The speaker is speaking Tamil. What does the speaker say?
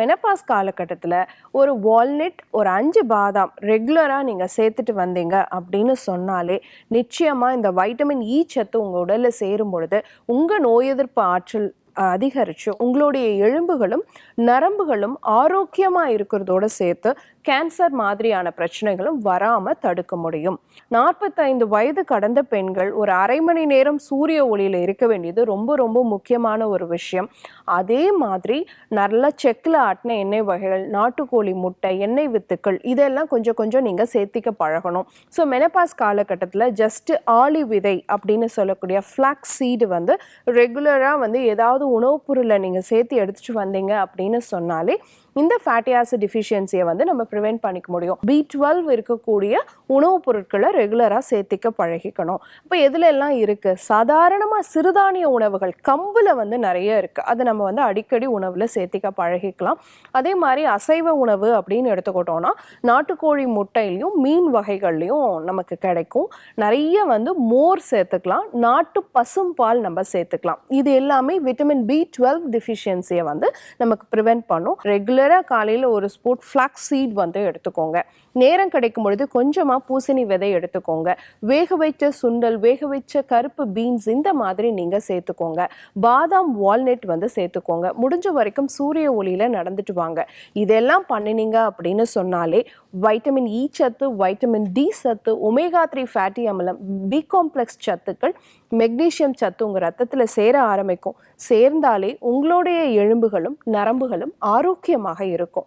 மெனபாஸ் காலகட்டத்தில் ஒரு வால்நட், ஒரு 5 பாதாம் ரெகுலராக நீங்கள் சேர்த்துட்டு வந்தீங்க அப்படின்னு சொன்னாலே நிச்சயமாக இந்த வைட்டமின் இ சத்து உங்கள் உடலில் சேரும் பொழுது உங்கள் நோய் எதிர்ப்பு ஆற்றல் அதிகரித்து உங்களுடைய எலும்புகளும் நரம்புகளும் ஆரோக்கியமாக இருக்கிறதோடு சேர்த்து கேன்சர் மாதிரியான பிரச்சனைகளும் வராமல் தடுக்க முடியும். 45 வயது கடந்த பெண்கள் ஒரு அரை மணி நேரம் சூரிய ஒளியில் இருக்க வேண்டியது ரொம்ப ரொம்ப முக்கியமான ஒரு விஷயம். அதே மாதிரி நல்ல செக்கில் ஆட்டின எண்ணெய் வகைகள், நாட்டுக்கோழி முட்டை, எண்ணெய் வித்துக்கள் இதெல்லாம் கொஞ்சம் கொஞ்சம் நீங்கள் சேர்த்திக்க பழகணும். ஸோ மெனபாஸ் காலகட்டத்தில் ஜஸ்ட் ஆலிவ் விதை அப்படின்னு சொல்லக்கூடிய ஃப்ளாக்ஸ் சீடு ரெகுலராக ஏதாவது உணவுப் பொருளை நீங்கள் சேர்த்து எடுத்துட்டு வந்தீங்க அப்படின்னு சொன்னாலே இந்த ஃபேட்டி ஆசிட் டிஃபிஷியன்சியை நம்ம ப்ரிவென்ட் பண்ணிக்க முடியும். B12 இருக்கக்கூடிய உணவுப் பொருட்களை ரெகுலராக சேர்த்திக்க பழகிக்கணும். இப்போ எதுல எல்லாம் இருக்குது? சாதாரணமாக சிறுதானிய உணவுகள், கம்பில் நிறைய இருக்குது. அதை நம்ம அடிக்கடி உணவில் சேர்த்திக்க பழகிக்கலாம். அதே மாதிரி அசைவ உணவு அப்படின்னு எடுத்துக்கிட்டோம்னா நாட்டுக்கோழி முட்டையிலையும் மீன் வகைகள்லையும் நமக்கு கிடைக்கும். நிறைய மோர் சேர்த்துக்கலாம், நாட்டு பசும் பால் நம்ம சேர்த்துக்கலாம். இது எல்லாமே விட்டமின் B12 டிஃபிஷியன்சியை நமக்கு ப்ரிவென்ட் பண்ணும். ரெகுலராக காலையில் ஒரு ஸ்பூன் ஃப்ளாக்ஸ் சீட் எடுத்துக்கோங்க. நேரம் கிடைக்கும் பொழுது கொஞ்சமாக பூசணி விதை எடுத்துக்கோங்க. வேக வைச்ச சுண்டல், வேக வச்ச கருப்பு பீன்ஸ் இந்த மாதிரி நீங்கள் சேர்த்துக்கோங்க. பாதாம், வால்நட் சேர்த்துக்கோங்க. முடிஞ்ச வரைக்கும் சூரிய ஒளியில் நடந்துட்டு வாங்க. இதெல்லாம் பண்ணினீங்க அப்படின்னு சொன்னாலே வைட்டமின் இ சத்து, வைட்டமின் டி சத்து, ஒமேகா 3 ஃபேட்டி அமிலம், பி காம்ப்ளெக்ஸ் சத்துக்கள், மெக்னீஷியம் சத்து உங்கள் ரத்தத்தில் சேர ஆரம்பிக்கும். சேர்ந்தாலே உங்களுடைய எலும்புகளும் நரம்புகளும் ஆரோக்கியமாக இருக்கும்.